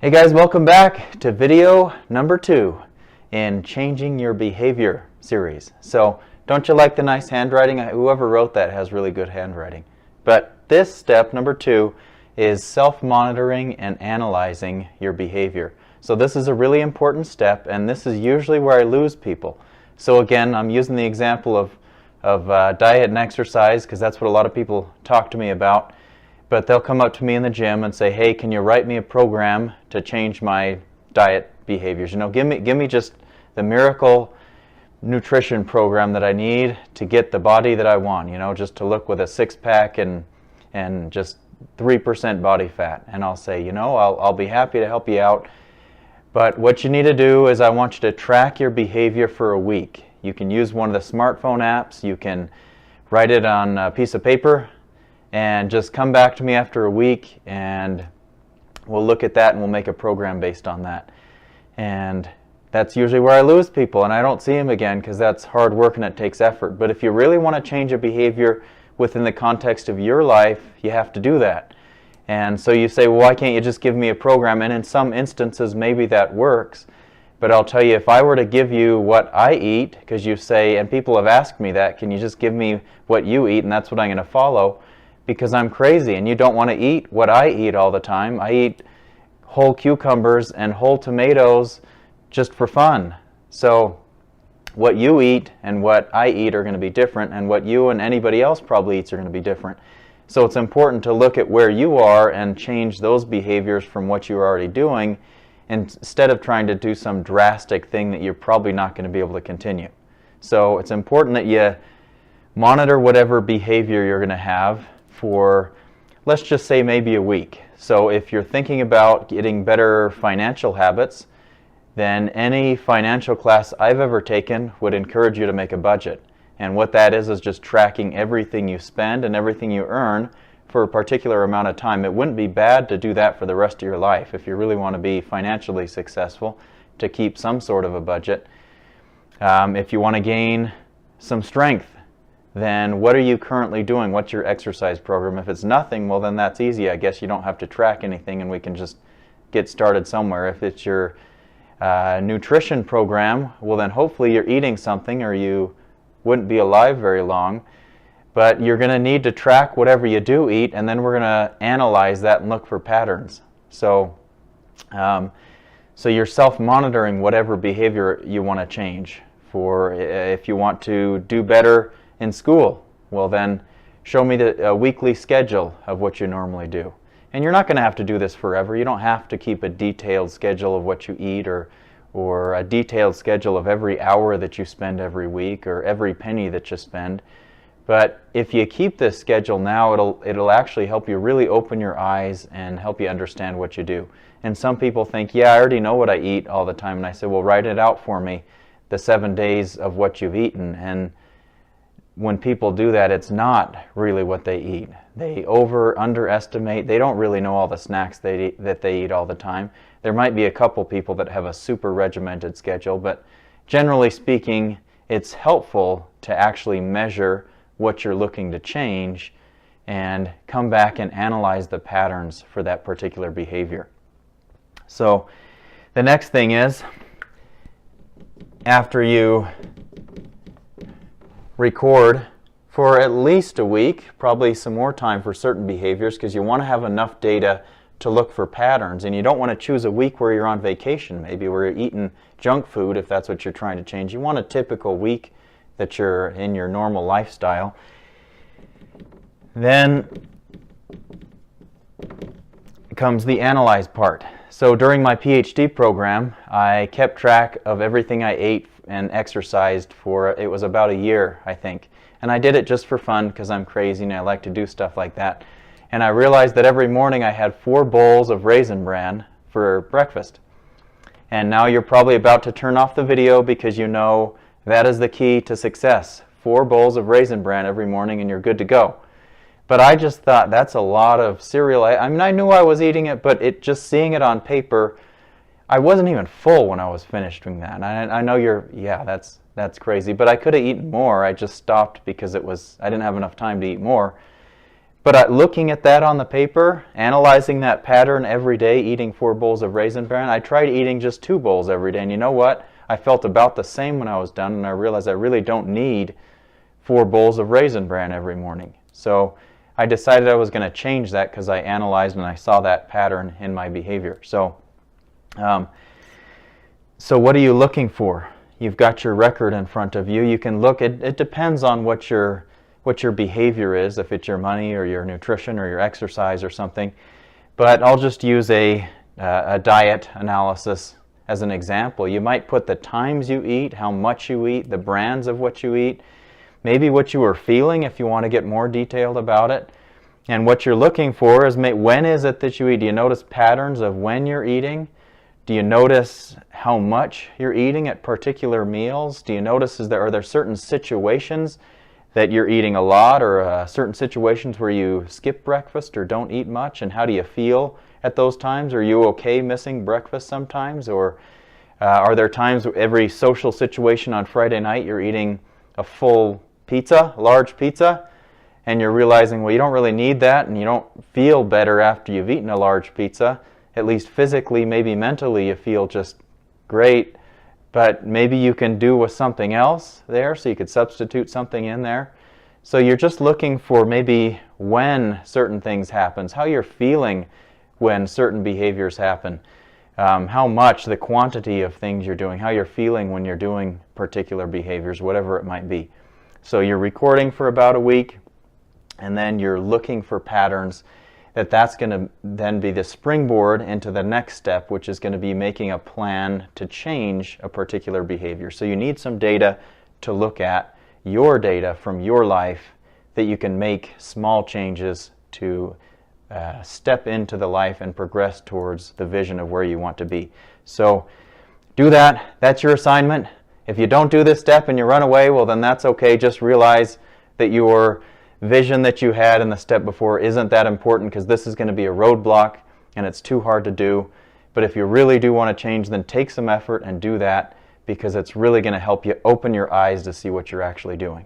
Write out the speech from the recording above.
Hey guys, welcome back to video number 2 in Changing Your Behavior series. So, don't you like the nice handwriting? Whoever wrote that has really good handwriting. But this step, number 2, is self-monitoring and analyzing your behavior. So this is a really important step, and this is usually where I lose people. So again, I'm using the example of diet and exercise because that's what a lot of people talk to me about. But they'll come up to me in the gym and say, hey, can you write me a program to change my diet behaviors? You know, give me just the miracle nutrition program that I need to get the body that I want, you know, just to look with a six-pack and just 3% body fat. And I'll say, you know, I'll be happy to help you out. But what you need to do is I want you to track your behavior for a week. You can use one of the smartphone apps. You can write it on a piece of paper and just come back to me after a week and we'll look at that and we'll make a program based on that. And that's usually where I lose people and I don't see them again because that's hard work and it takes effort. But if you really want to change a behavior within the context of your life, you have to do that. And so you say, well, why can't you just give me a program? And in some instances maybe that works. But I'll tell you, if I were to give you what I eat, because you say, and people have asked me that, can you just give me what you eat and that's what I'm going to follow? Because I'm crazy and you don't want to eat what I eat all the time. I eat whole cucumbers and whole tomatoes just for fun. So what you eat and what I eat are going to be different, and what you and anybody else probably eats are going to be different. So it's important to look at where you are and change those behaviors from what you're already doing instead of trying to do some drastic thing that you're probably not going to be able to continue. So it's important that you monitor whatever behavior you're going to have for, let's just say, maybe a week. So if you're thinking about getting better financial habits, then any financial class I've ever taken would encourage you to make a budget. And what that is just tracking everything you spend and everything you earn for a particular amount of time. It wouldn't be bad to do that for the rest of your life if you really want to be financially successful, to keep some sort of a budget. If you want to gain some strength, then what are you currently doing? What's your exercise program? If it's nothing, well then that's easy. I guess you don't have to track anything and we can just get started somewhere. If it's your nutrition program, well then hopefully you're eating something or you wouldn't be alive very long. But you're going to need to track whatever you do eat, and then we're going to analyze that and look for patterns. So you're self-monitoring whatever behavior you want to change. For if you want to do better in school, well then show me a weekly schedule of what you normally do. And you're not going to have to do this forever. You don't have to keep a detailed schedule of what you eat or a detailed schedule of every hour that you spend every week or every penny that you spend. But if you keep this schedule now, it'll actually help you really open your eyes and help you understand what you do. And some people think, yeah, I already know what I eat all the time. And I say, well, write it out for me, the 7 days of what you've eaten. And when people do that, it's not really what they eat. They underestimate. They don't really know all the snacks that they eat all the time. There might be a couple people that have a super regimented schedule, but generally speaking, it's helpful to actually measure what you're looking to change and come back and analyze the patterns for that particular behavior. So the next thing is, after you record for at least a week, probably some more time for certain behaviors, because you want to have enough data to look for patterns, and you don't want to choose a week where you're on vacation, maybe where you're eating junk food if that's what you're trying to change. You want a typical week that you're in your normal lifestyle. Then comes the analyze part. So during my PhD program, I kept track of everything I ate and exercised for, it was about a year, I think. And I did it just for fun because I'm crazy and I like to do stuff like that. And I realized that every morning I had 4 bowls of Raisin Bran for breakfast. And now you're probably about to turn off the video because you know that is the key to success. 4 bowls of Raisin Bran every morning and you're good to go. But I just thought that's a lot of cereal. I mean, I knew I was eating it, but just seeing it on paper, I wasn't even full when I was finished doing that. And I know that's crazy. But I could have eaten more. I just stopped because I didn't have enough time to eat more. But looking at that on the paper, analyzing that pattern every day, eating 4 bowls of Raisin Bran, I tried eating just 2 bowls every day. And you know what? I felt about the same when I was done, and I realized I really don't need 4 bowls of Raisin Bran every morning. So I decided I was going to change that because I analyzed and I saw that pattern in my behavior. So what are you looking for? You've got your record in front of you. You can look. It depends on what your behavior is, if it's your money or your nutrition or your exercise or something. But I'll just use a diet analysis as an example. You might put the times you eat, how much you eat, the brands of what you eat, maybe what you are feeling if you want to get more detailed about it. And what you're looking for is when is it that you eat? Do you notice patterns of when you're eating? Do you notice how much you're eating at particular meals? Do you notice are there certain situations that you're eating a lot, or certain situations where you skip breakfast or don't eat much? And how do you feel at those times? Are you okay missing breakfast sometimes? Or are there times every social situation on Friday night you're eating a full pizza, a large pizza, and you're realizing, well, you don't really need that, and you don't feel better after you've eaten a large pizza? At least physically, maybe mentally, you feel just great, but maybe you can do with something else there, so you could substitute something in there. So you're just looking for maybe when certain things happen, how you're feeling when certain behaviors happen, how much, the quantity of things you're doing, how you're feeling when you're doing particular behaviors, whatever it might be. So you're recording for about a week, and then you're looking for patterns. That's going to then be the springboard into the next step, which is going to be making a plan to change a particular behavior. So you need some data to look at, your data from your life, that you can make small changes to step into the life and progress towards the vision of where you want to be. So do that. That's your assignment. If you don't do this step and you run away, well, then that's okay. Just realize that your vision that you had in the step before isn't that important, because this is going to be a roadblock and it's too hard to do. But if you really do want to change, then take some effort and do that, because it's really going to help you open your eyes to see what you're actually doing.